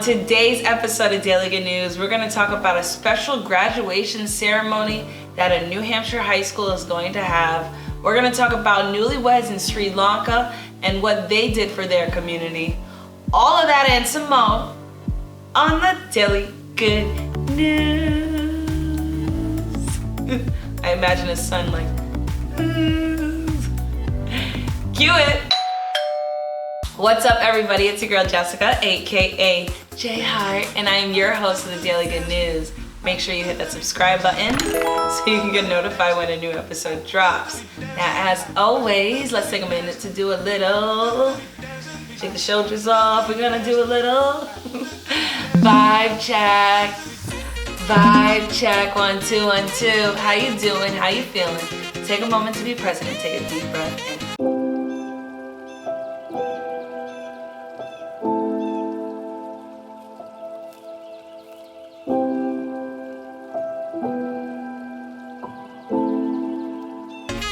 Today's episode of Daily Good News, we're going to talk about a special graduation ceremony that a New Hampshire high school is going to have. We're going to talk about newlyweds in Sri Lanka and what they did for their community. All of that and some more on the Daily Good News. I imagine his son like, cue it. What's up, everybody? It's your girl Jessica, aka J Hart, and I am your host of the Daily Good News. Make sure you hit that subscribe button so you can get notified when a new episode drops. Now, as always, let's take a minute to do a little, take the shoulders off. We're gonna do a little vibe check. Vibe check, 1, 2, 1, 2. How you doing? How you feeling? Take a moment to be present and take a deep breath in.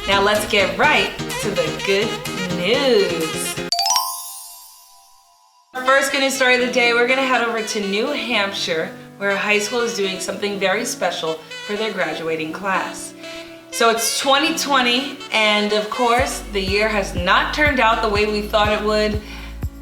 Now let's get right to the good news. Our first good news story of the day, we're gonna head over to New Hampshire, where a high school is doing something very special for their graduating class. So it's 2020, and of course, the year has not turned out the way we thought it would.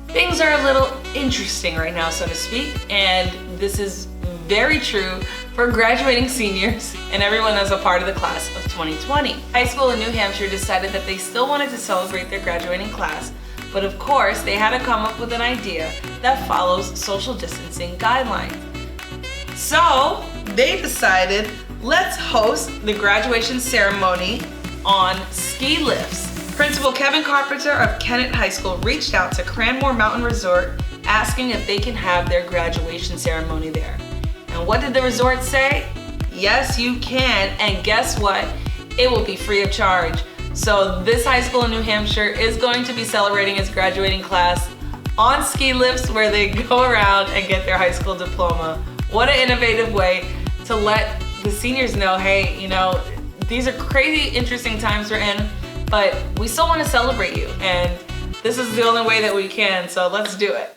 Things are a little interesting right now, so to speak, and this is very true for graduating seniors and everyone as a part of the class of 2020. High school in New Hampshire decided that they still wanted to celebrate their graduating class, but of course they had to come up with an idea that follows social distancing guidelines. So they decided, let's host the graduation ceremony on ski lifts. Principal Kevin Carpenter of Kennett High School reached out to Cranmore Mountain Resort asking if they can have their graduation ceremony there. And what did the resort say? Yes, you can, and guess what? It will be free of charge. So this high school in New Hampshire is going to be celebrating its graduating class on ski lifts where they go around and get their high school diploma. What an innovative way to let the seniors know, hey, you know, these are crazy, interesting times we're in, but we still want to celebrate you, and this is the only way that we can, so let's do it.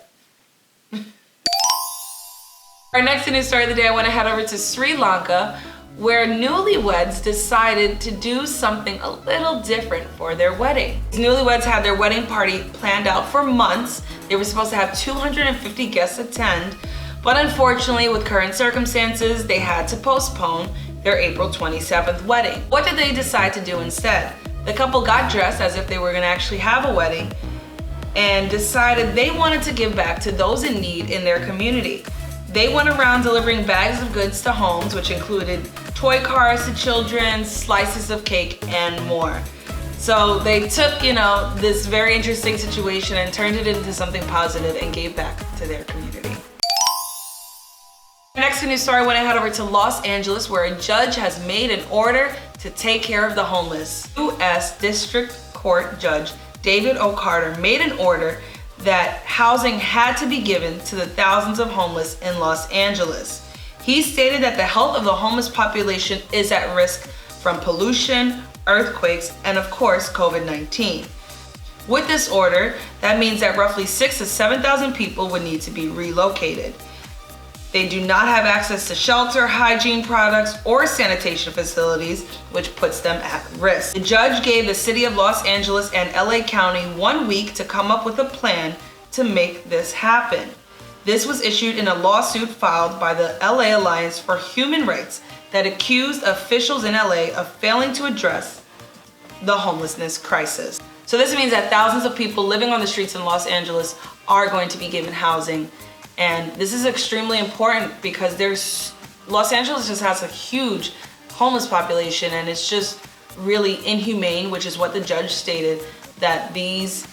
Our next news story of the day, I want to head over to Sri Lanka, where newlyweds decided to do something a little different for their wedding. These newlyweds had their wedding party planned out for months. They were supposed to have 250 guests attend, but unfortunately, with current circumstances, they had to postpone their April 27th wedding. What did they decide to do instead? The couple got dressed as if they were going to actually have a wedding and decided they wanted to give back to those in need in their community. They went around delivering bags of goods to homes, which included toy cars to children, slices of cake, and more. So they took, this very interesting situation and turned it into something positive and gave back to their community. Next news story, I want to head over to Los Angeles, where a judge has made an order to take care of the homeless. U.S. District Court Judge David O. Carter made an order that housing had to be given to the thousands of homeless in Los Angeles. He stated that the health of the homeless population is at risk from pollution, earthquakes, and of course, COVID-19. With this order, that means that roughly 6,000 to 7,000 people would need to be relocated. They do not have access to shelter, hygiene products, or sanitation facilities, which puts them at risk. The judge gave the city of Los Angeles and LA County 1 week to come up with a plan to make this happen. This was issued in a lawsuit filed by the LA Alliance for Human Rights that accused officials in LA of failing to address the homelessness crisis. So this means that thousands of people living on the streets in Los Angeles are going to be given housing. And this is extremely important because Los Angeles just has a huge homeless population, and it's just really inhumane, which is what the judge stated, that these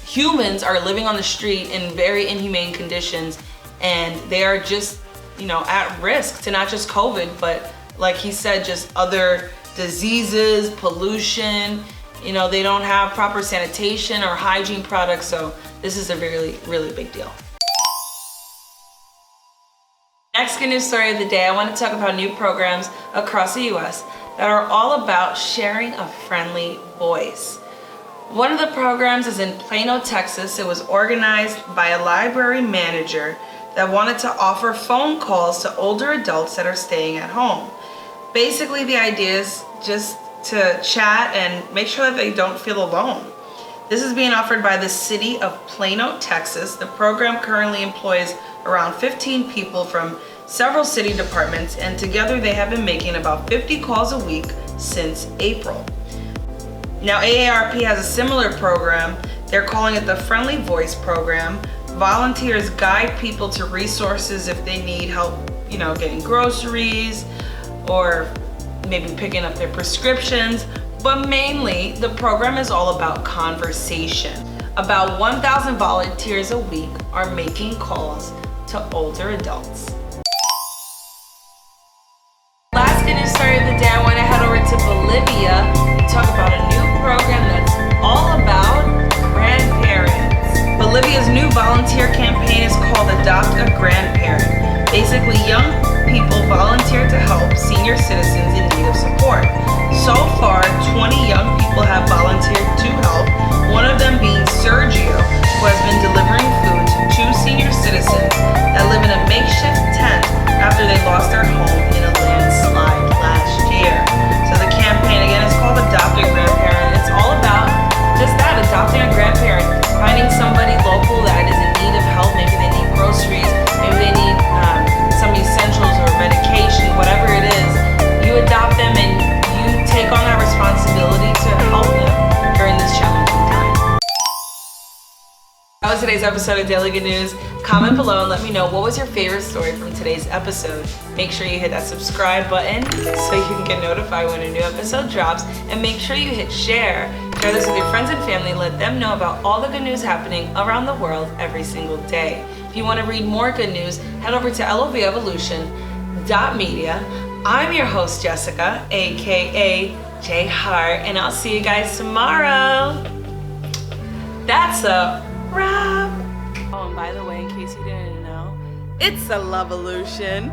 humans are living on the street in very inhumane conditions, and they are just, at risk to not just COVID, but like he said, just other diseases, pollution. They don't have proper sanitation or hygiene products, so this is a really, really big deal. Next good news story of the day, I want to talk about new programs across the U.S. that are all about sharing a friendly voice. One of the programs is in Plano, Texas. It was organized by a library manager that wanted to offer phone calls to older adults that are staying at home. Basically, the idea is just to chat and make sure that they don't feel alone. This is being offered by the city of Plano, Texas. The program currently employs around 15 people from several city departments, and together they have been making about 50 calls a week since April. Now, AARP has a similar program. They're calling it the Friendly Voice program. Volunteers guide people to resources if they need help, getting groceries or maybe picking up their prescriptions. But mainly, the program is all about conversation. About 1,000 volunteers a week are making calls to older adults. Last good news story of the day, I want to head over to Bolivia and talk about a new program that's all about grandparents. Bolivia's new volunteer campaign is called Adopt a Grandparent. Basically, young people volunteer to help senior citizens in need of support. So far, 20 young people have volunteered to help, one of them being Sergio, who has been delivering food to 2 senior citizens that live in a makeshift tent after they lost their home in a landslide last year. So the campaign, again, is called Adopt a Grandparent. It's all about just that, adopting a grandparent, finding somebody local that is in need of help. Maybe they need groceries, maybe they need some essentials or medication, whatever it is. You adopt them and you take on that responsibility to help them during this challenging time. That was today's episode of Daily Good News. Comment below and let me know what was your favorite story from today's episode. Make sure you hit that subscribe button so you can get notified when a new episode drops, and make sure you hit share. Share this with your friends and family. Let them know about all the good news happening around the world every single day. If you want to read more good news, head over to lovevolution.media. I'm your host, Jessica, aka J Hart, and I'll see you guys tomorrow. That's a wrap. Oh, and by the way, in case you didn't know, it's a Lovevolution.